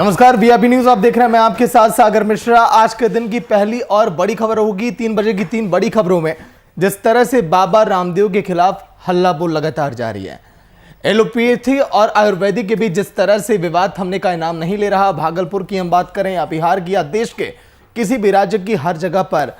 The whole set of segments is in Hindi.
नमस्कार, वीआईपी न्यूज आप देख रहे हैं। मैं आपके साथ सागर मिश्रा। आज के दिन की पहली और बड़ी खबर होगी 3 बजे की 3 बड़ी खबरों में। जिस तरह से बाबा रामदेव के खिलाफ हल्ला बोल लगातार जारी है, एलोपैथी और आयुर्वेदिक के बीच जिस तरह से विवाद थमने का इनाम नहीं ले रहा। भागलपुर की हम बात करें या बिहार की या देश के किसी भी राज्य की, हर जगह पर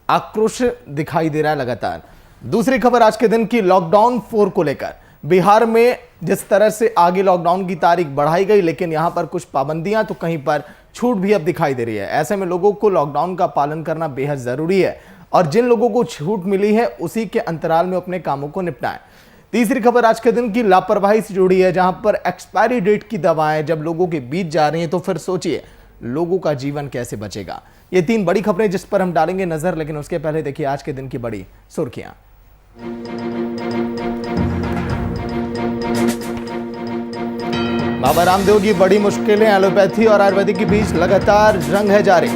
आक्रोश दिखाई दे रहा है लगातार। दूसरी खबर आज के दिन की लॉकडाउन 4 को लेकर। बिहार में जिस तरह से आगे लॉकडाउन की तारीख बढ़ाई गई, लेकिन यहां पर कुछ पाबंदियां तो कहीं पर छूट भी अब दिखाई दे रही है। ऐसे में लोगों को लॉकडाउन का पालन करना बेहद जरूरी है और जिन लोगों को छूट मिली है उसी के अंतराल में अपने कामों को निपटाएं। तीसरी खबर आज के दिन की लापरवाही से जुड़ी है, जहां पर एक्सपायरी डेट की दवाएं जब लोगों के बीच जा रही हैं तो फिर सोचिए लोगों का जीवन कैसे बचेगा। ये 3 बड़ी खबरें जिस पर हम डालेंगे नजर, लेकिन उसके पहले देखिए आज के दिन की बड़ी सुर्खियां। बाबा रामदेव की बड़ी मुश्किलें, एलोपैथी और आयुर्वेदिक के बीच लगातार जंग है जारी।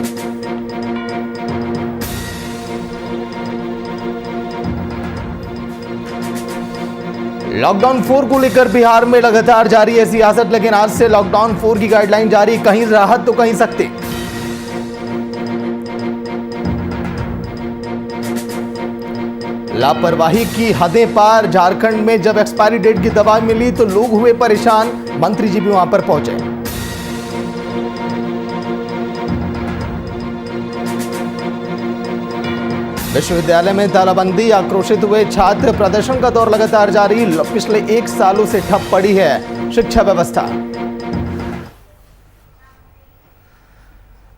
लॉकडाउन 4 को लेकर बिहार में लगातार जारी है सियासत, लेकिन आज से लॉकडाउन 4 की गाइडलाइन जारी। कहीं राहत तो कहीं सख्ती। लापरवाही की हदें पार। झारखंड में जब एक्सपायरी डेट की दवा मिली तो लोग हुए परेशान, मंत्री जी भी वहां पर पहुंचे। विश्वविद्यालय में तालाबंदी, आक्रोशित हुए छात्र। प्रदर्शन का दौर लगातार जारी। पिछले 1 सालों से ठप पड़ी है शिक्षा व्यवस्था।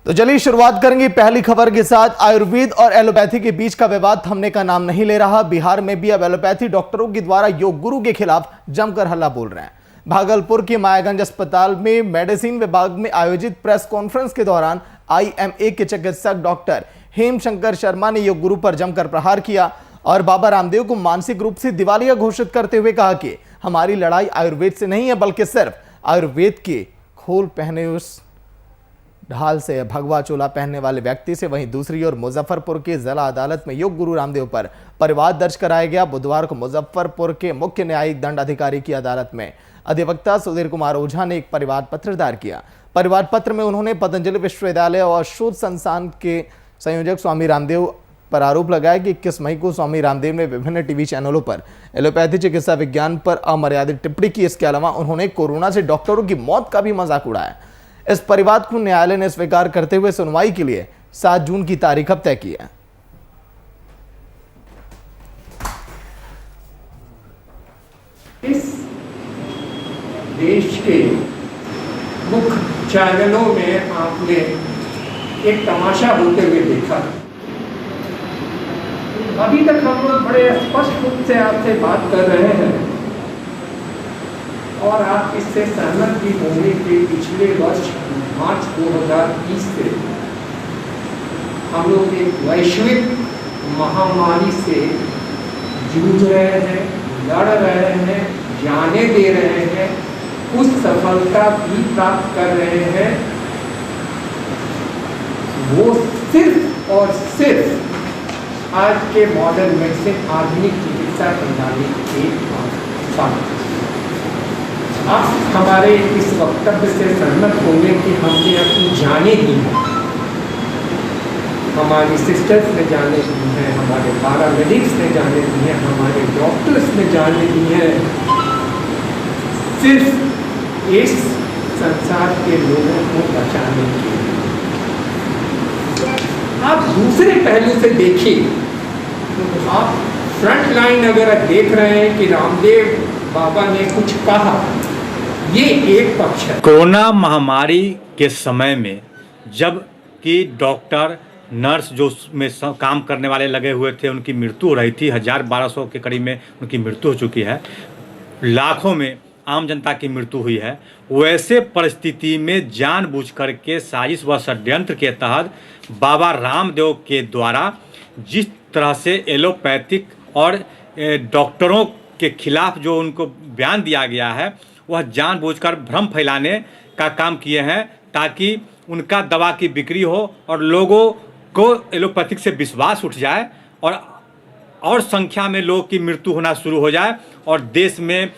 तो चलिए शुरुआत करेंगे पहली खबर के साथ। आयुर्वेद और एलोपैथी के बीच का विवाद थमने का नाम नहीं ले रहा। बिहार में भी अब एलोपैथी डॉक्टरों के द्वारा योग गुरु के खिलाफ जमकर हल्ला बोल रहे हैं। भागलपुर के मायागंज अस्पताल में मेडिसिन विभाग में आयोजित प्रेस कॉन्फ्रेंस के दौरान आईएमए के चिकित्सक डॉक्टर हेमशंकर शर्मा ने योग गुरु पर जमकर प्रहार किया और बाबा रामदेव को मानसिक रूप से दिवालिया घोषित करते हुए कहा कि हमारी लड़ाई आयुर्वेद से नहीं है, बल्कि सिर्फ आयुर्वेद के खोल पहने उस ढाल से, भगवा चोला पहनने वाले व्यक्ति से। वहीं दूसरी ओर मुजफ्फरपुर के जिला अदालत में योग गुरु रामदेव पर परिवाद दर्ज कराया गया। बुधवार को मुजफ्फरपुर के मुख्य न्यायिक दंड अधिकारी की अदालत में अधिवक्ता सुधीर कुमार ओझा ने एक परिवाद पत्र दायर किया। परिवाद पत्र में उन्होंने पतंजलि विश्वविद्यालय और शोध संस्थान के संयोजक स्वामी रामदेव पर आरोप लगाया कि 21 मई को स्वामी रामदेव ने विभिन्न टीवी चैनलों पर एलोपैथी चिकित्सा विज्ञान पर अमर्यादित टिप्पणी की। इसके अलावा उन्होंने कोरोना से डॉक्टरों की मौत का भी मजाक उड़ाया। इस परिवाद को न्यायालय ने स्वीकार करते हुए सुनवाई के लिए 7 जून की तारीख अब तय की है। इस देश के मुख्य चैनलों में आपने एक तमाशा होते हुए देखा। अभी तक हम लोग बड़े स्पष्ट रूप से आपसे बात कर रहे हैं और आप इससे सहमत भी होंगे कि पिछले वर्ष मार्च 2020 से हम लोग एक वैश्विक महामारी से जूझ रहे हैं, लड़ रहे हैं, जाने दे रहे हैं, कुछ सफलता भी प्राप्त कर रहे हैं। वो सिर्फ और सिर्फ आज के मॉडर्न मेडिसिन, आधुनिक चिकित्सा प्रणाली के साथ। आप हमारे इस वक्तव्य से सहमत होंगे कि हमने अपनी जाने दी हैं, हमारी सिस्टर्स ने जाने दी हैं, हमारे पैरामेडिक्स ने जाने दी हैं, हमारे डॉक्टर्स ने जाने दी हैं, सिर्फ इस संसार के लोगों को बचाने के लिए। आप दूसरे पहलू से देखिए, आप फ्रंट लाइन अगर देख रहे हैं कि रामदेव बाबा ने कुछ कहा, ये एक पक्ष है। कोरोना महामारी के समय में जब कि डॉक्टर नर्स जो में काम करने वाले लगे हुए थे, उनकी मृत्यु हो रही थी। 1000-1200 के करीब में उनकी मृत्यु हो चुकी है, लाखों में आम जनता की मृत्यु हुई है। वैसे परिस्थिति में जानबूझ करके साजिश व षड्यंत्र के तहत बाबा रामदेव के द्वारा जिस तरह से एलोपैथिक और डॉक्टरों के खिलाफ जो उनको बयान दिया गया है, वह जानबूझकर भ्रम फैलाने का काम किए हैं ताकि उनका दवा की बिक्री हो और लोगों को एलोपैथिक से विश्वास उठ जाए और संख्या में लोगों की मृत्यु होना शुरू हो जाए और देश में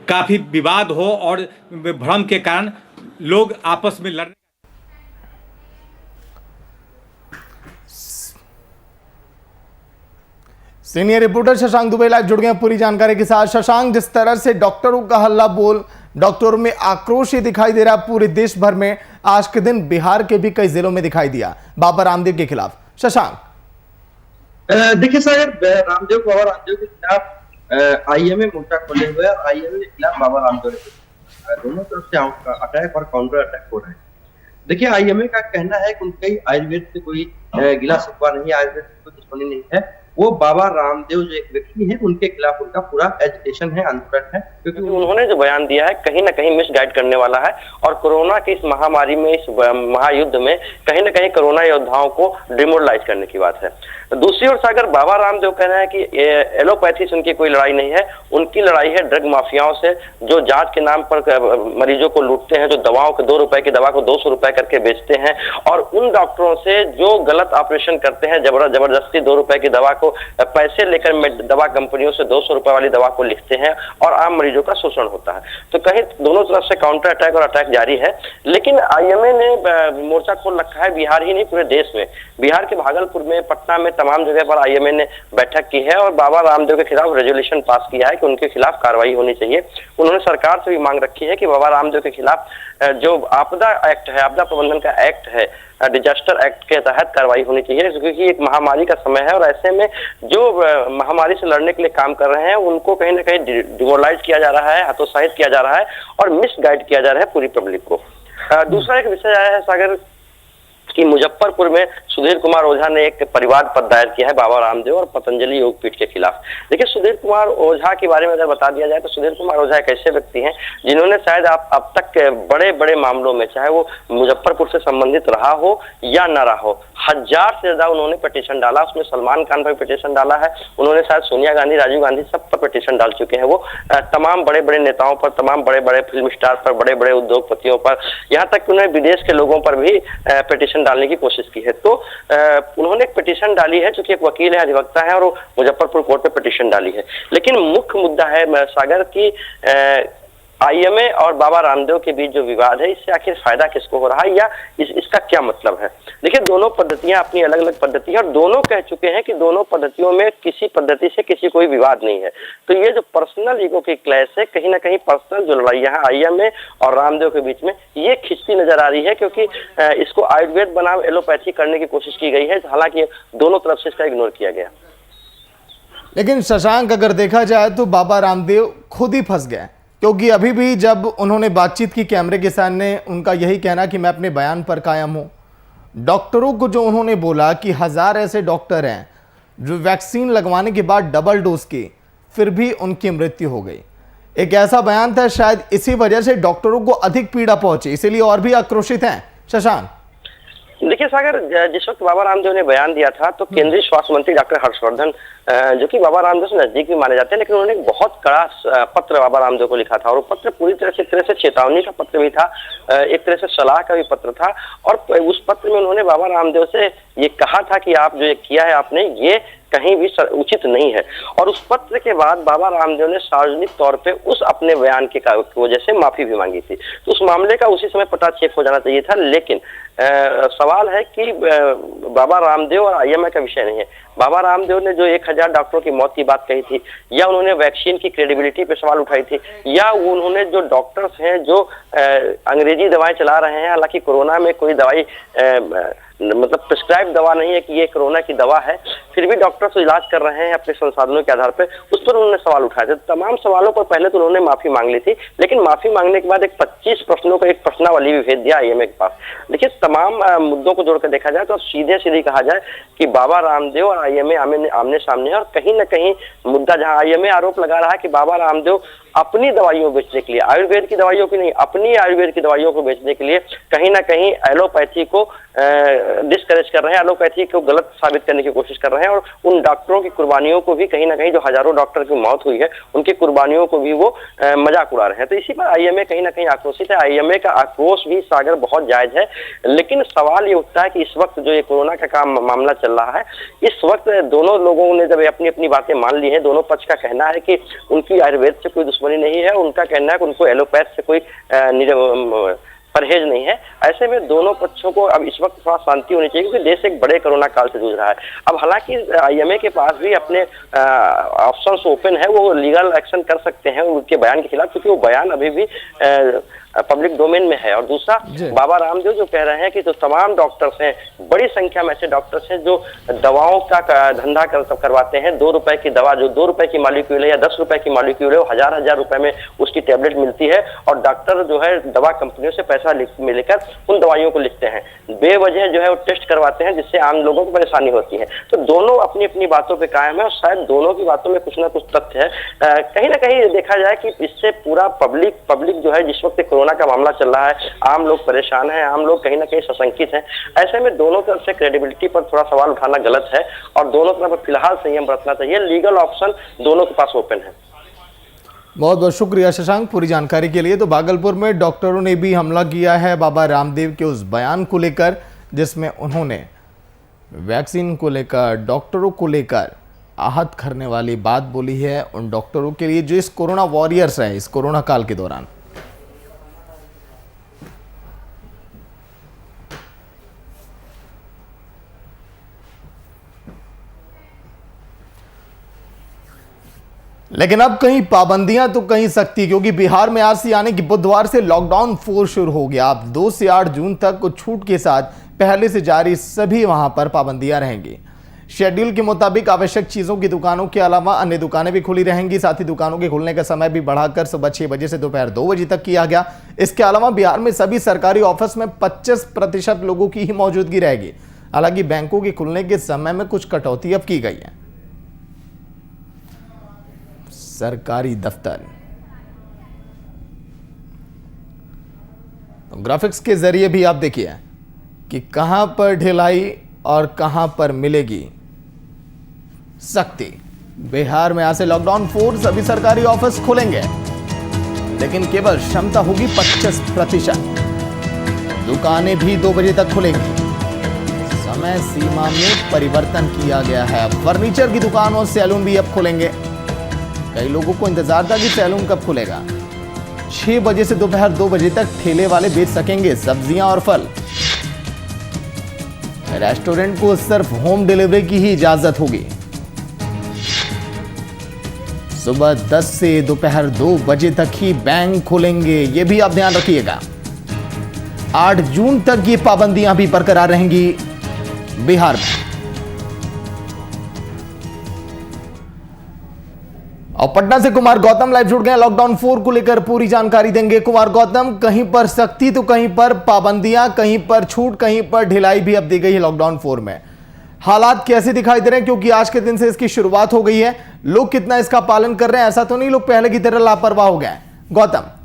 काफ़ी विवाद हो और भ्रम के कारण लोग आपस में लड़ senior reporter Shashank Dubey live जुड़ गए हैं पूरी जानकारी के साथ। शशांक, जिस तरह से डॉक्टरों का हल्ला बोल, डॉक्टरों में आक्रोश ही दिखाई दे रहा है पूरे देश भर में, आज के दिन बिहार के भी कई जिलों में दिखाई दिया बाबा रामदेव के खिलाफ। शशांक, देखिए सर, बाबा रामदेव के खिलाफ आईएमए मोर्चा खोले हुए और आईएमए के खिलाफ बाबा रामदेव दोनों तरफ से अटैक और काउंटर अटैक हो रहे हैं। देखिए, आईएमए का कहना है कि उनके आयुर्वेद से कोई गिला शिकवा नहीं, आयुर्वेद से कोई दुश्मनी नहीं है। वो बाबा रामदेव जो एक व्यक्ति है, उनके खिलाफ उनका पूरा एजुटेशन है, आंदोलन है, क्योंकि उन्होंने जो बयान दिया है कहीं ना कहीं मिसगाइड करने वाला है और कोरोना की इस महामारी में, इस महायुद्ध में कहीं ना कहीं कोरोना योद्धाओं को डिमोरलाइज करने की बात है। दूसरी ओर से अगर बाबा रामदेव कह रहे हैं कि एलोपैथी से उनकी कोई लड़ाई नहीं है, उनकी लड़ाई है ड्रग माफियाओं से, जो जांच के नाम पर मरीजों को लूटते हैं, जो दवाओं के 2 रुपए की दवा को 200 रुपए करके बेचते हैं, और उन डॉक्टरों से जो गलत ऑपरेशन करते हैं, जबरदस्ती 2 रुपए की दवा को पैसे लेकर दवा कंपनियों से 200 रुपए वाली दवा को लिखते हैं और आम मरीजों का शोषण होता है। तो कहीं दोनों तरफ से काउंटर अटैक और अटैक जारी है। लेकिन आईएमए ने मोर्चा खोल रखा है, बिहार ही नहीं पूरे देश में। बिहार के भागलपुर में, पटना में, तमाम जगह पर आईएमए ने बैठक की है और बाबा रामदेव के खिलाफ रेजोल्यूशन पास किया है कि उनके खिलाफ कार्रवाई होनी चाहिए। उन्होंने सरकार से भी मांग रखी है कि बाबा रामदेव के खिलाफ जो आपदा एक्ट है, आपदा प्रबंधन का एक्ट है, डिजास्टर एक्ट के तहत कार्रवाई होनी चाहिए, क्योंकि एक महामारी का समय है और ऐसे में जो महामारी से लड़ने के लिए काम कर रहे हैं उनको कहीं ना कहीं डिमोरलाइज किया जा रहा है, हतोत्साहित किया जा रहा है और मिसगाइड किया जा रहा है पूरी पब्लिक को। दूसरा एक विषय आया है सागर कि मुजफ्फरपुर में सुधीर कुमार ओझा ने एक परिवाद पत्र दायर किया है बाबा रामदेव और पतंजलि योगपीठ के खिलाफ। देखिए, सुधीर कुमार ओझा के बारे में अगर बता दिया जाए तो सुधीर कुमार ओझा एक ऐसे व्यक्ति हैं जिन्होंने शायद अब तक के बड़े बड़े मामलों में, चाहे वो मुजफ्फरपुर से संबंधित रहा हो या न रहा हो, 1000 से ज्यादा उन्होंने पिटीशन डाला। उसमें सलमान खान पर पिटीशन डाला है, उन्होंने शायद सोनिया गांधी, राजीव गांधी सब पर पिटीशन डाल चुके हैं। वो तमाम बड़े बड़े नेताओं पर, तमाम बड़े बड़े फिल्म स्टार पर, बड़े बड़े उद्योगपतियों पर, यहाँ तक कि उन्होंने विदेश के लोगों पर भी पिटीशन डालने की कोशिश की है। तो उन्होंने एक पिटीशन डाली है, जो कि एक वकील है, अधिवक्ता है, और वो मुजफ्फरपुर कोर्ट में पिटीशन डाली है। लेकिन मुख्य मुद्दा है सागर की आईएमए और बाबा रामदेव के बीच जो विवाद है, इससे आखिर फायदा किसको हो रहा है या इसका क्या मतलब है। देखिए, दोनों पद्धतियां अपनी अलग अलग पद्धति है और दोनों कह चुके हैं कि दोनों पद्धतियों में किसी पद्धति से किसी कोई विवाद नहीं है। तो ये जो पर्सनल ईगो की क्लैश है, कहीं ना कहीं पर्सनल जो लड़ाइयां है आईएमए और रामदेव के बीच में, ये खिंचती नजर आ रही है, क्योंकि इसको आयुर्वेद बनाम एलोपैथी करने की कोशिश की गई है, हालांकि दोनों तरफ से इसका इग्नोर किया गया। लेकिन शशांक, अगर देखा जाए तो बाबा रामदेव खुद ही फंस गए, क्योंकि अभी भी जब उन्होंने बातचीत की कैमरे के सामने, उनका यही कहना कि मैं अपने बयान पर कायम हूं। डॉक्टरों को जो उन्होंने बोला कि 1000 ऐसे डॉक्टर हैं जो वैक्सीन लगवाने के बाद डबल डोज की, फिर भी उनकी मृत्यु हो गई। एक ऐसा बयान था, शायद इसी वजह से डॉक्टरों को अधिक पीड़ा पहुंची, इसीलिए और भी आक्रोशित हैं। शशांक, देखिए सागर, जिस वक्त बाबा रामदेव ने बयान दिया था तो केंद्रीय स्वास्थ्य मंत्री डॉक्टर हर्षवर्धन, जो कि बाबा रामदेव से नजदीक भी माने जाते हैं, लेकिन उन्होंने एक बहुत कड़ा पत्र बाबा रामदेव को लिखा था और वो पत्र पूरी तरह से चेतावनी का पत्र भी था, एक तरह से सलाह का भी पत्र था। और उस पत्र में उन्होंने बाबा रामदेव से ये कहा था कि आप जो ये किया है आपने, ये कहीं भी उचित नहीं है। और उस पत्र के बाद बाबा रामदेव ने सार्वजनिक तौर पे उस अपने बयान की वजह से माफी भी मांगी थी। तो उस मामले का उसी समय पटाक्षेप हो जाना चाहिए था। लेकिन सवाल है कि बाबा रामदेव और आईएमए का विषय नहीं है। बाबा रामदेव ने जो 1000 डॉक्टरों की मौत की बात कही थी, या उन्होंने वैक्सीन की क्रेडिबिलिटी पे सवाल उठाई थी, या उन्होंने जो डॉक्टर्स हैं जो अंग्रेजी दवाएं चला रहे हैं, हालांकि कोरोना में कोई दवाई मतलब प्रिस्क्राइब दवा नहीं है कि ये कोरोना की दवा है, फिर भी डॉक्टर्स इलाज कर रहे हैं अपने संसाधनों के आधार पर, उस पर उन्होंने सवाल उठाए थे। तमाम सवालों पर पहले तो उन्होंने माफी मांग ली थी, लेकिन माफी मांगने के बाद एक 25 प्रश्नों का एक प्रश्नावली भी भेज दिया आईएमए के पास। देखिए, तमाम मुद्दों को जोड़कर देखा जाए तो सीधे सीधे कहा जाए कि बाबा रामदेव और आईएमए आमने सामने है, और कहीं ना कहीं मुद्दा जहां आईएमए आरोप लगा रहा है कि बाबा रामदेव अपनी दवाइयों बेचने के लिए, आयुर्वेद की दवाइयों की नहीं, अपनी आयुर्वेद की दवाइयों को बेचने के लिए कहीं ना कहीं एलोपैथी को डिस्करेज कर रहे हैं, एलोपैथी को गलत साबित करने की कोशिश कर रहे हैं, और उन डॉक्टरों की कुर्बानियों को भी कहीं ना कहीं, जो हजारों डॉक्टर की मौत हुई है उनकी कुर्बानियों को भी वो मजाक उड़ा रहे हैं। तो इसी पर आईएमए कहीं ना कहीं आक्रोशित है। आईएमए का आक्रोश भी सागर बहुत जायज है, लेकिन सवाल ये उठता है कि इस वक्त जो ये कोरोना का मामला चल रहा है, इस वक्त दोनों लोगों ने जब अपनी अपनी बातें मान ली है, दोनों पक्ष का कहना है कि उनकी आयुर्वेद से कोई दुश्मनी नहीं है, उनका कहना है कि उनको एलोपैथ से कोई परहेज नहीं है। ऐसे में दोनों पक्षों को अब इस वक्त थोड़ा शांति होनी चाहिए, क्योंकि देश एक बड़े कोरोना काल से जूझ रहा है। अब हालांकि IMA के पास भी अपने ऑप्शंस ओपन है, वो लीगल एक्शन कर सकते हैं उनके बयान के खिलाफ, क्योंकि वो बयान अभी भी पब्लिक डोमेन में है। और दूसरा, बाबा रामदेव जो कह रहे हैं कि जो तमाम डॉक्टर्स हैं, बड़ी संख्या में ऐसे डॉक्टर्स हैं जो दवाओं का धंधा करवाते हैं। 2 रुपए की दवा, जो 2 रुपए की मॉलिक्यूल है या 10 रुपए की मॉलिक्यूल है, वो हजार रुपए में उसकी टेबलेट मिलती है, और डॉक्टर जो है दवा कंपनियों से पैसा लेकर उन दवाइयों को लिखते हैं। बेवजह जो है वो टेस्ट करवाते हैं, जिससे आम लोगों को परेशानी होती है। तो दोनों अपनी अपनी बातों पर कायम है, और शायद दोनों की बातों में कुछ ना कुछ तथ्य है। कहीं ना कहीं देखा जाए कि इससे पूरा पब्लिक जो है, जिस वक्त कोरोना का मामला चल रहा है, आम लोग परेशान हैं, आम लोग कहीं ना कहीं सशंकित हैं। ऐसे में दोनों तरफ से क्रेडिबिलिटी पर थोड़ा सवाल उठाना गलत है, और दोनों तरफ फिलहाल संयम बरतना चाहिए। लीगल ऑप्शन दोनों के पास ओपन है। बहुत बहुत शुक्रिया शशांक पूरी जानकारी के लिए। तो भागलपुर में डॉक्टरों ने भी हमला किया है बाबा रामदेव के उस बयान को लेकर, जिसमें उन्होंने वैक्सीन को लेकर, डॉक्टरों को लेकर आहत करने वाली बात बोली है उन डॉक्टरों के लिए जो इस कोरोना वॉरियर्स हैं इस कोरोना काल के दौरान। लेकिन अब कहीं पाबंदियां तो कहीं सख्ती, क्योंकि बिहार में आज से यानी कि बुधवार से लॉकडाउन 4 शुरू हो गया। अब 2 से 8 जून तक कुछ छूट के साथ पहले से जारी सभी वहां पर पाबंदियां रहेंगी। शेड्यूल के मुताबिक आवश्यक चीजों की दुकानों के अलावा अन्य दुकानें भी खुली रहेंगी। साथ ही दुकानों के खुलने का समय भी बढ़ाकर सुबह 6 बजे से दोपहर 2 बजे तक किया गया। इसके अलावा बिहार में सभी सरकारी ऑफिस में 25% लोगों की ही मौजूदगी रहेगी। हालांकि बैंकों के खुलने के समय में कुछ कटौती अब की गई है। सरकारी दफ्तर, तो ग्राफिक्स के जरिए भी आप देखिए कि कहां पर ढिलाई और कहां पर मिलेगी सख्ती। बिहार में आज से लॉकडाउन 4, सभी सरकारी ऑफिस खुलेंगे, लेकिन केवल क्षमता होगी 25%। दुकानें भी 2 बजे तक खुलेंगी। समय सीमा में परिवर्तन किया गया है। फर्नीचर की दुकान और सैलून भी अब खुलेंगे। कई लोगों को इंतजार था कि सैलून कब खुलेगा। 6 बजे से दोपहर 2 बजे तक ठेले वाले बेच सकेंगे सब्जियां और फल। रेस्टोरेंट को सिर्फ होम डिलीवरी की ही इजाजत होगी। सुबह 10 से दोपहर 2 बजे तक ही बैंक खुलेंगे, यह भी आप ध्यान रखिएगा। 8 जून तक ये पाबंदियां भी बरकरार रहेंगी बिहार में। और पटना से कुमार गौतम लाइव जुड़ गए, लॉकडाउन 4 को लेकर पूरी जानकारी देंगे। कुमार गौतम, कहीं पर सख्ती तो कहीं पर पाबंदियां, कहीं पर छूट, कहीं पर ढिलाई भी अब दी गई है लॉकडाउन 4 में। हालात कैसे दिखाई दे रहे हैं, क्योंकि आज के दिन से इसकी शुरुआत हो गई है। लोग कितना इसका पालन कर रहे हैं, ऐसा तो नहीं लोग पहले की तरह लापरवाह हो गए? गौतम,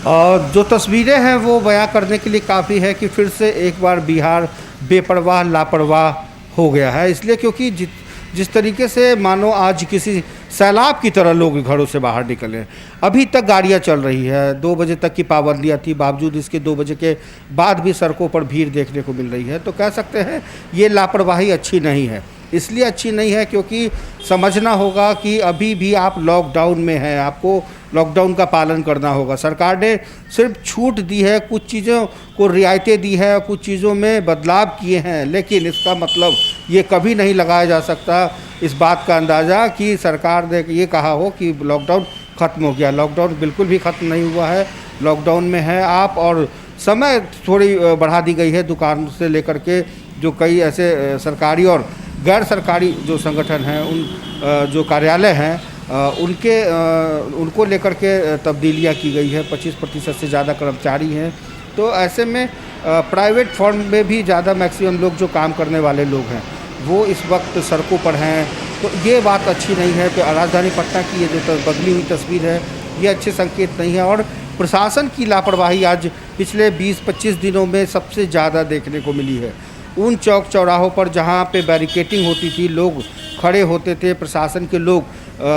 और जो तस्वीरें हैं वो बयां करने के लिए काफ़ी है कि फिर से एक बार बिहार बेपरवाह लापरवाह हो गया है। इसलिए क्योंकि जिस तरीके से मानो आज किसी सैलाब की तरह लोग घरों से बाहर निकले। अभी तक गाड़ियां चल रही है, 2 बजे तक की पाबंदियां थी, बावजूद इसके 2 बजे के बाद भी सड़कों पर भीड़ देखने को मिल रही है। तो कह सकते हैं ये लापरवाही अच्छी नहीं है। इसलिए अच्छी नहीं है क्योंकि समझना होगा कि अभी भी आप लॉकडाउन में हैं, आपको लॉकडाउन का पालन करना होगा। सरकार ने सिर्फ छूट दी है, कुछ चीज़ों को रियायतें दी है, कुछ चीज़ों में बदलाव किए हैं, लेकिन इसका मतलब ये कभी नहीं लगाया जा सकता इस बात का अंदाज़ा कि सरकार ने ये कहा हो कि लॉकडाउन ख़त्म हो गया। लॉकडाउन बिल्कुल भी ख़त्म नहीं हुआ है, लॉकडाउन में है आप। और समय थोड़ी बढ़ा दी गई है दुकान से लेकर के जो कई ऐसे सरकारी और गैर सरकारी जो संगठन हैं, उन जो कार्यालय हैं उनको लेकर के तब्दीलियाँ की गई है। 25% से ज़्यादा कर्मचारी हैं। तो ऐसे में प्राइवेट फर्म में भी ज़्यादा मैक्सिमम लोग जो काम करने वाले लोग हैं वो इस वक्त सड़कों पर हैं। तो ये बात अच्छी नहीं है कि राजधानी पटना की ये जो बदली हुई तस्वीर है ये अच्छे संकेत नहीं है। और प्रशासन की लापरवाही आज पिछले 20-25 दिनों में सबसे ज़्यादा देखने को मिली है। उन चौक चौराहों पर जहाँ पे बैरिकेटिंग होती थी, लोग खड़े होते थे, प्रशासन के लोग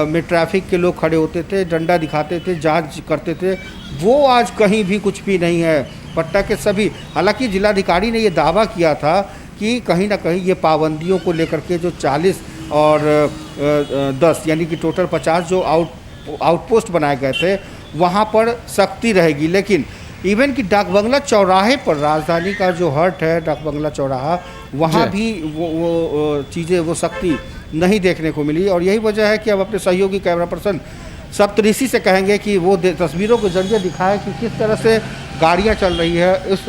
में ट्रैफिक के लोग खड़े होते थे, डंडा दिखाते थे, जांच करते थे, वो आज कहीं भी कुछ भी नहीं है। पटना के सभी, हालांकि जिलाधिकारी ने ये दावा किया था कि कहीं ना कहीं ये पाबंदियों को लेकर के जो 40 और 10 यानी कि टोटल 50 जो आउटपोस्ट बनाए गए थे वहाँ पर सख्ती रहेगी। लेकिन इवन कि डाक बंगला चौराहे पर, राजधानी का जो हट है डाक बंगला चौराहा, वहाँ भी वो चीज़ें, वो सख्ती नहीं देखने को मिली। और यही वजह है कि अब अपने सहयोगी कैमरा पर्सन सप्तऋषि से कहेंगे कि वो तस्वीरों के जरिए दिखाए कि किस तरह से गाड़ियाँ चल रही है। इस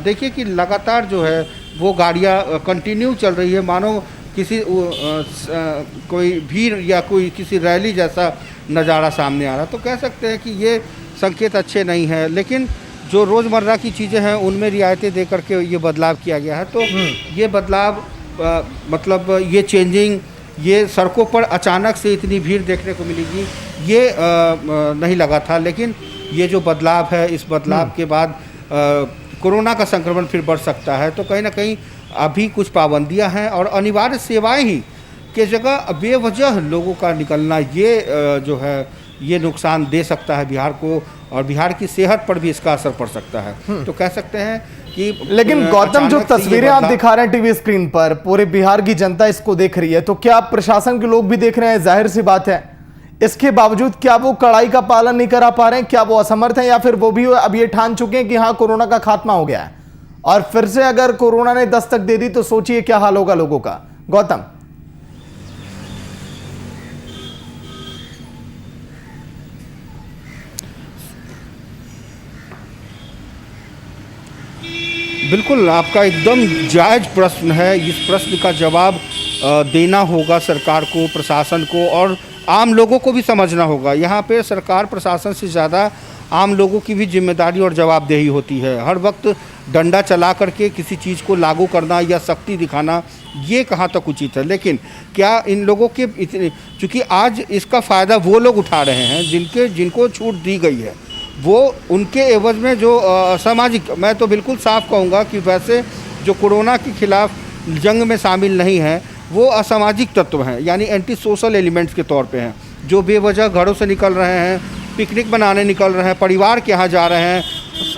देखिए कि लगातार जो है वो गाड़ियाँ कंटिन्यू चल रही है, मानो किसी कोई भीड़ या कोई किसी रैली जैसा नज़ारा सामने आ रहा। तो कह सकते हैं कि ये संकेत अच्छे नहीं हैं। लेकिन जो रोज़मर्रा की चीज़ें हैं उनमें रियायतें दे करके ये बदलाव किया गया है। तो ये बदलाव मतलब ये चेंजिंग, ये सड़कों पर अचानक से इतनी भीड़ देखने को मिलेगी ये नहीं लगा था। लेकिन ये जो बदलाव है, इस बदलाव के बाद कोरोना का संक्रमण फिर बढ़ सकता है। तो कहीं ना कहीं अभी कुछ पाबंदियां हैं और अनिवार्य सेवाएं ही के जगह बेवजह लोगों का निकलना, ये जो है ये नुकसान दे सकता है बिहार को, और बिहार की सेहत पर भी इसका असर पड़ सकता है। तो कह सकते हैं कि लेकिन गौतम, जो तस्वीरें आप दिखा रहे हैं टीवी स्क्रीन पर, पूरे बिहार की जनता इसको देख रही है, तो क्या प्रशासन के लोग भी देख रहे हैं? जाहिर सी बात है, इसके बावजूद क्या वो कड़ाई का पालन नहीं करा पा रहे हैं? क्या वो असमर्थ हैं, या फिर वो भी अब ये ठान चुके हैं कि हाँ कोरोना का खात्मा हो गया है, और फिर से अगर कोरोना ने दस्तक दे दी तो सोचिए क्या हाल होगा लोगों का? गौतम, बिल्कुल आपका एकदम जायज़ प्रश्न है। इस प्रश्न का जवाब देना होगा सरकार को, प्रशासन को, और आम लोगों को भी समझना होगा। यहाँ पे सरकार प्रशासन से ज़्यादा आम लोगों की भी जिम्मेदारी और जवाबदेही होती है। हर वक्त डंडा चला करके किसी चीज़ को लागू करना या सख्ती दिखाना, ये कहाँ तक उचित है। लेकिन क्या इन लोगों के इतने, चूँकि आज इसका फ़ायदा वो लोग उठा रहे हैं जिनको छूट दी गई है, वो उनके एवज में जो असामाजिक, मैं तो बिल्कुल साफ कहूँगा कि वैसे जो कोरोना के खिलाफ जंग में शामिल नहीं है, वो असामाजिक तत्व हैं, यानी एंटी सोशल एलिमेंट्स के तौर पे हैं, जो बेवजह घरों से निकल रहे हैं, पिकनिक मनाने निकल रहे हैं, परिवार के यहाँ जा रहे हैं।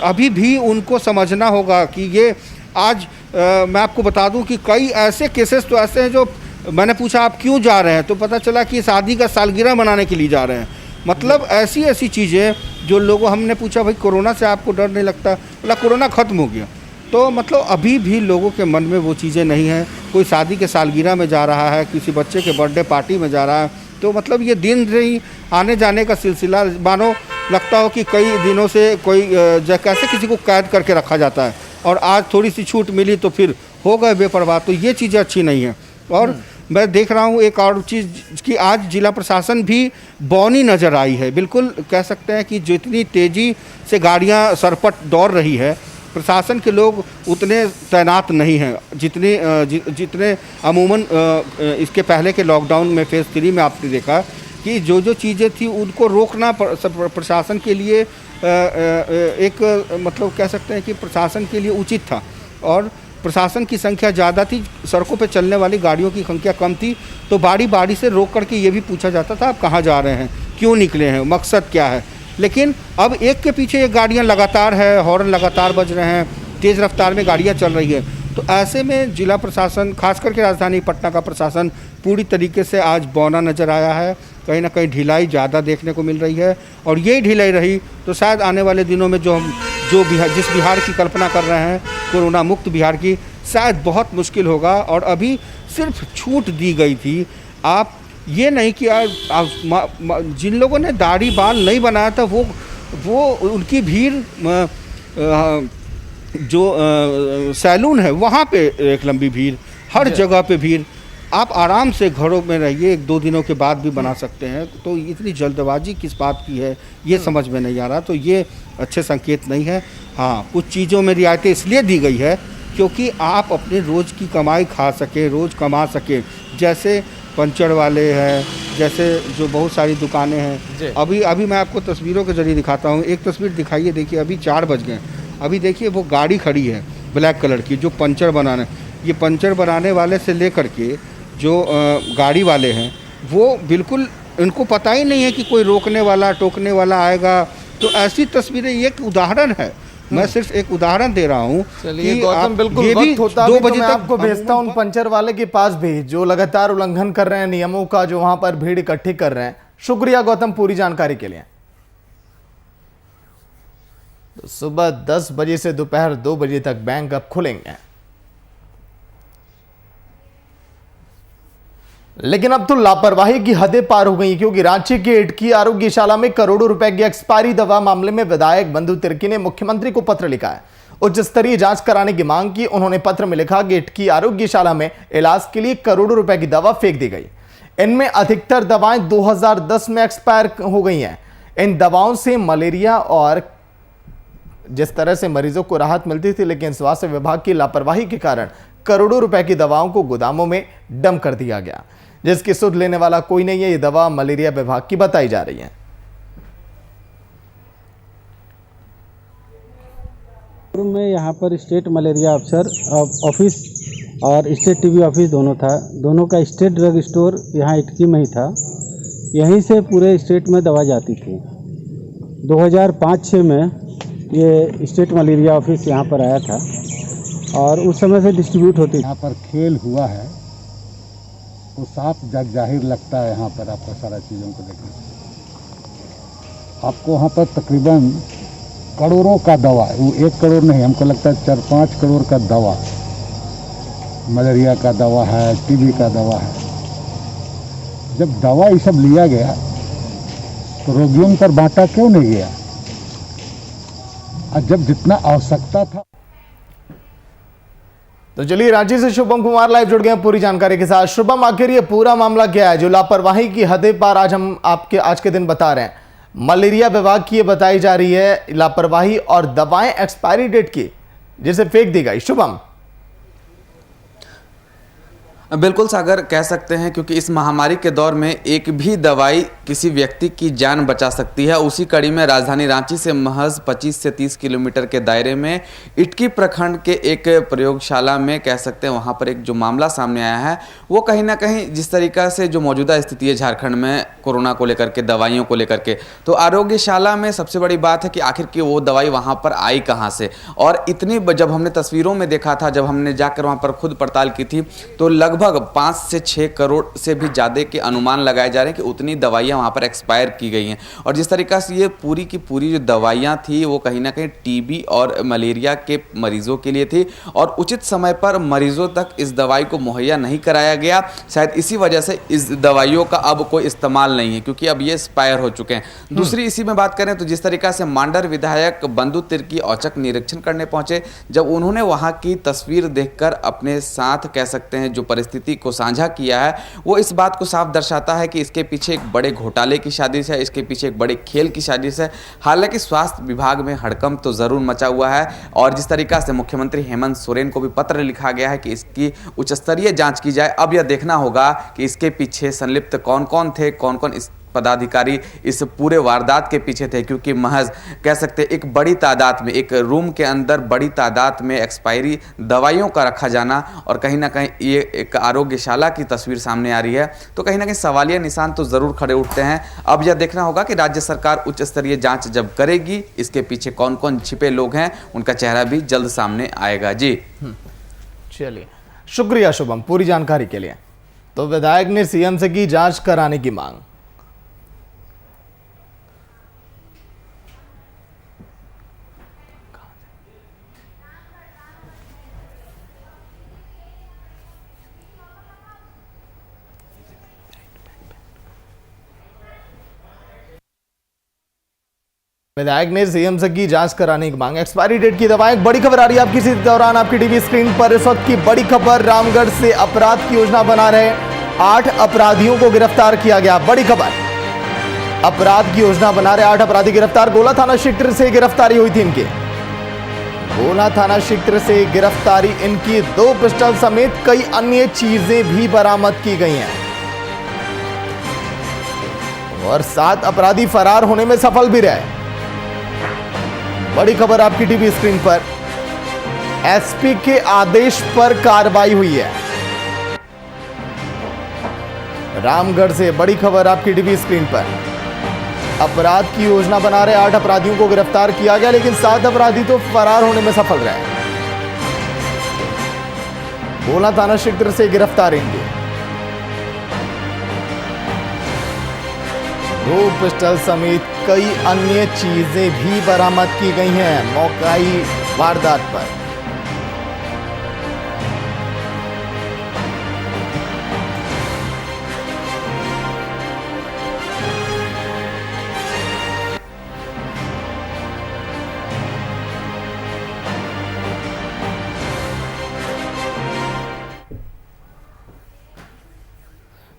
अभी भी उनको समझना होगा कि ये आज मैं आपको बता दूं कि कई ऐसे केसेस तो ऐसे हैं जो मैंने पूछा आप क्यों जा रहे हैं, तो पता चला कि शादी का सालगिरह मनाने के लिए जा रहे हैं। मतलब ऐसी ऐसी चीज़ें जो लोगों, हमने पूछा भाई कोरोना से आपको डर नहीं लगता, बोला कोरोना ख़त्म हो गया। तो मतलब अभी भी लोगों के मन में वो चीज़ें नहीं हैं। कोई शादी के सालगिरह में जा रहा है, किसी बच्चे के बर्थडे पार्टी में जा रहा है, तो मतलब ये दिन ही आने जाने का सिलसिला मानो लगता हो कि कई दिनों से कोई कैसे किसी को कैद करके रखा जाता है, और आज थोड़ी सी छूट मिली तो फिर हो गए बेपरवाह। तो ये चीज़ें अच्छी नहीं हैं। और मैं देख रहा हूँ एक और चीज़ कि आज जिला प्रशासन भी बौनी नज़र आई है। बिल्कुल कह सकते हैं कि जितनी तेज़ी से गाड़ियाँ सरपट दौड़ रही है, प्रशासन के लोग उतने तैनात नहीं हैं जितने अमूमन इसके पहले के लॉकडाउन में फेज़ 3 में आपने देखा कि जो जो चीज़ें थी उनको रोकना प्रशासन के लिए एक मतलब कह सकते हैं कि प्रशासन के लिए उचित था। और प्रशासन की संख्या ज़्यादा थी, सड़कों पे चलने वाली गाड़ियों की संख्या कम थी, तो बारी बारी से रोक करके ये भी पूछा जाता था आप कहाँ जा रहे हैं, क्यों निकले हैं, मकसद क्या है। लेकिन अब एक के पीछे एक गाड़ियाँ लगातार है, हॉर्न लगातार बज रहे हैं, तेज़ रफ्तार में गाड़ियाँ चल रही है। तो ऐसे में जिला प्रशासन, खास करके राजधानी पटना का प्रशासन पूरी तरीके से आज बौना नज़र आया है। कहीं ना कहीं ढिलाई ज़्यादा देखने को मिल रही है, और यही ढिलाई रही तो शायद आने वाले दिनों में जिस बिहार की कल्पना कर रहे हैं, कोरोना मुक्त बिहार की, शायद बहुत मुश्किल होगा। और अभी सिर्फ छूट दी गई थी, आप ये नहीं कि जिन लोगों ने दाढ़ी बाल नहीं बनाया था वो उनकी भीड़, जो सैलून है वहाँ पे एक लंबी भीड़, हर जगह पे भीड़। आप आराम से घरों में रहिए, 1-2 दिनों के बाद भी बना सकते हैं। तो इतनी जल्दबाजी किस बात की है ये समझ में नहीं आ रहा। तो ये अच्छे संकेत नहीं है। हाँ, कुछ चीज़ों में रियायतें इसलिए दी गई है क्योंकि आप अपने रोज़ की कमाई खा सके, रोज़ कमा सके। जैसे पंचर वाले हैं, जैसे जो बहुत सारी दुकानें हैं। अभी मैं आपको तस्वीरों के जरिए दिखाता हूँ। एक तस्वीर दिखाइए, देखिए अभी 4 बज गए। अभी देखिए वो गाड़ी खड़ी है ब्लैक कलर की, जो पंचर बनाने, ये पंचर बनाने वाले से लेकर के जो गाड़ी वाले हैं, वो बिल्कुल उनको पता ही नहीं है कि कोई रोकने वाला टोकने वाला आएगा। तो ऐसी तस्वीरें, एक उदाहरण है मैं सिर्फ एक उदाहरण दे रहा हूँ चलिए कि गौतम, आप बिल्कुल ये भी वक्त होता 2 भी तो बजे मैं तक आपको भेजता हूँ उन पंचर वाले के पास भी जो लगातार उल्लंघन कर रहे हैं नियमों का, जो वहां पर भीड़ इकट्ठी कर रहे हैं। शुक्रिया गौतम पूरी जानकारी के लिए। तो सुबह 10 बजे से दोपहर 2 बजे तक बैंक अब खुलेंगे, लेकिन अब तो लापरवाही की हदें पार हो गई, क्योंकि रांची के इटकी आरोग्यशाला में करोड़ों रुपए की एक्सपायरी दवा मामले में विधायक बंधु तिर्की ने मुख्यमंत्री को पत्र लिखा है। उच्च स्तरीय जांच कराने की मांग की। उन्होंने पत्र में लिखा कि इटकी आरोग्यशाला में इलाज के लिए करोड़ों रुपए की दवा फेंक दी गई। इनमें अधिकतर दवाएं 2010 में एक्सपायर हो गई हैं। इन दवाओं से मलेरिया और जिस तरह से मरीजों को राहत मिलती थी, लेकिन स्वास्थ्य विभाग की लापरवाही के कारण करोड़ों रुपए की दवाओं को गोदामों में डंप कर दिया गया, जिसकी सुध लेने वाला कोई नहीं है। ये दवा मलेरिया विभाग की बताई जा रही है। में यहाँ पर स्टेट मलेरिया अफसर ऑफिस और स्टेट टीबी ऑफिस दोनों था। दोनों का स्टेट ड्रग स्टोर यहाँ इटकी में ही था। यहीं से पूरे स्टेट में दवा जाती थी। 2005-06 में ये स्टेट मलेरिया ऑफिस यहाँ पर आया था और उस समय से डिस्ट्रीब्यूट होती। यहाँ पर खेल हुआ है तो साफ जग जाहिर लगता है। यहाँ पर आपको सारा चीज़ों को देखने आपको वहाँ पर तकरीबन करोड़ों का दवा, वो 1 करोड़ नहीं, हमको लगता है 4-5 करोड़ का दवा, मलेरिया का दवा है, टीबी का दवा है। जब दवा ये सब लिया गया तो रोगियों पर बांटा क्यों नहीं गया? और जब जितना आवश्यकता था। तो चलिए रांची से शुभम कुमार लाइव जुड़ गए हैं पूरी जानकारी के साथ। शुभम, आखिर ये पूरा मामला क्या है जो लापरवाही की हदें पार आज के दिन बता रहे हैं? मलेरिया विभाग की ये बताई जा रही है लापरवाही और दवाएं एक्सपायरी डेट की जिसे फेंक दी गई। शुभम, बिल्कुल सागर, कह सकते हैं क्योंकि इस महामारी के दौर में एक भी दवाई किसी व्यक्ति की जान बचा सकती है। उसी कड़ी में राजधानी रांची से महज 25 से 30 किलोमीटर के दायरे में इटकी प्रखंड के एक प्रयोगशाला में कह सकते हैं वहां पर एक जो मामला सामने आया है वो कहीं ना कहीं जिस तरीका से जो मौजूदा स्थिति है झारखंड में कोरोना को लेकर के, दवाइयों को लेकर के, तो आरोग्यशाला में सबसे बड़ी बात है कि आखिर की वो दवाई वहाँ पर आई कहाँ से। और इतनी जब हमने तस्वीरों में देखा था, जब हमने जाकर वहाँ पर खुद पड़ताल की थी, तो लगभग 5 से 6 करोड़ से भी ज़्यादा के अनुमान लगाए जा रहे हैं कि उतनी दवाइयाँ वहाँ पर एक्सपायर की गई हैं। और जिस तरीक़ा से ये पूरी की पूरी जो दवाइयाँ थी वो कहीं ना कहीं टीबी और मलेरिया के मरीजों के लिए थी और उचित समय पर मरीजों तक इस दवाई को मुहैया नहीं कराया गया। शायद इसी वजह से इस दवाइयों का अब कोई इस्तेमाल नहीं है क्योंकि अब ये एक्सपायर हो चुके हैं। दूसरी इसी में बात करें तो जिस तरीक़ा से मांडर विधायक बंधु तिर्की औचक निरीक्षण करने पहुंचे, जब उन्होंने वहाँ की तस्वीर देखकर अपने साथ कह सकते हैं जो परिस्थिति को साझा किया है वो इस बात को साफ दर्शाता है कि इसके पीछे एक बड़े घोटाले की साजिश है, इसके पीछे एक बड़े खेल की साजिश है। हालांकि स्वास्थ्य विभाग में हड़कंप तो जरूर मचा हुआ है और जिस तरीका से मुख्यमंत्री हेमंत सोरेन को भी पत्र लिखा गया है कि इसकी उच्च स्तरीय जांच की जाए। अब यह देखना होगा कि इसके पीछे संलिप्त कौन कौन थे, कौन कौन इस पदाधिकारी इस पूरे वारदात के पीछे थे, क्योंकि महज कह सकते हैं एक बड़ी तादाद में, एक रूम के अंदर बड़ी तादाद में एक्सपायरी दवाइयों का रखा जाना और कहीं ना कहीं ये एक आरोग्यशाला की तस्वीर सामने आ रही है, तो कहीं ना कहीं सवालिया निशान तो ज़रूर खड़े उठते हैं। अब यह देखना होगा कि राज्य सरकार उच्च स्तरीय जांच जब करेगी, इसके पीछे कौन कौन छिपे लोग हैं उनका चेहरा भी जल्द सामने आएगा। जी चलिए, शुक्रिया शुभम पूरी जानकारी के लिए। तो विधायक ने सीएम से की जांच कराने की मांग। विधायक ने सीएम से की जांच कराने की मांग। एक्सपायरी डेट की दवाएं, बड़ी खबर आ रही है आपकी इसी दौरान आपकी टीवी स्क्रीन पर। इस वक्त की बड़ी खबर, रामगढ़ से अपराध की योजना बना रहे 8 अपराधियों को गिरफ्तार किया गया। बड़ी खबर, अपराध की योजना बना रहे 8 अपराधी गिरफ्तार। गोला थाना क्षेत्र से गिरफ्तारी हुई थी इनकी। गोला थाना क्षेत्र से गिरफ्तारी इनकी 2 पिस्टल समेत कई अन्य चीजें भी बरामद की गई हैं और 7 अपराधी फरार होने में सफल भी रहे। बड़ी खबर आपकी टीवी स्क्रीन पर। एसपी के आदेश पर कार्रवाई हुई है। रामगढ़ से बड़ी खबर आपकी टीवी स्क्रीन पर। अपराध की योजना बना रहे 8 अपराधियों को गिरफ्तार किया गया, लेकिन 7 अपराधी तो फरार होने में सफल रहे। भोला थाना क्षेत्र से गिरफ्तार इनके 2 पिस्टल समेत कई अन्य चीजें भी बरामद की गई हैं मौकाई वारदात पर।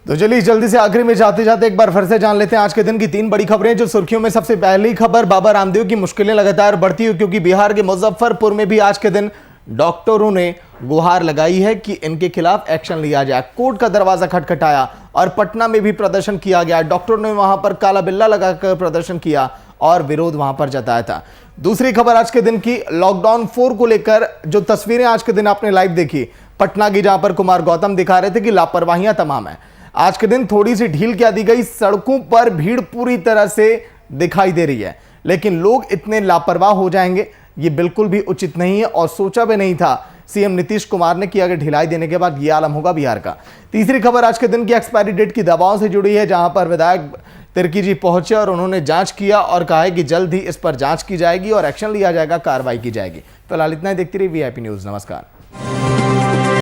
तो चलिए जल्दी से आखिरी में जाते जाते एक बार फिर से जान लेते हैं आज के दिन की 3 बड़ी खबरें जो सुर्खियों में। सबसे पहली खबर, बाबा रामदेव की मुश्किलें लगातार बढ़ती हुई, क्योंकि बिहार के मुजफ्फरपुर में भी आज के दिन डॉक्टरों ने गुहार लगाई है कि इनके खिलाफ एक्शन लिया जाए। कोर्ट का दरवाजा खटखटाया और पटना में भी प्रदर्शन किया गया। डॉक्टरों ने वहां पर काला बिल्ला लगाकर प्रदर्शन किया और विरोध वहां पर जताया था। दूसरी खबर आज के दिन की, लॉकडाउन 4 को लेकर जो तस्वीरें आज के दिन आपने लाइव देखी पटना की, जहां पर कुमार गौतम दिखा रहे थे कि लापरवाहियां तमाम है। आज के दिन थोड़ी सी ढील क्या दी गई, सड़कों पर भीड़ पूरी तरह से दिखाई दे रही है, लेकिन लोग इतने लापरवाह हो जाएंगे ये बिल्कुल भी उचित नहीं है और सोचा भी नहीं था सीएम नीतीश कुमार ने कि अगर ढिलाई देने के बाद ये आलम होगा बिहार का। तीसरी खबर आज के दिन की एक्सपायरी डेट की दवाओं से जुड़ी है, जहां पर विधायक तिर्की जी पहुंचे और उन्होंने जांच किया और कहा है कि जल्द ही इस पर जांच की जाएगी और एक्शन लिया जाएगा, कार्रवाई की जाएगी। फिलहाल इतना ही, देखती रहिए VIP न्यूज़। नमस्कार।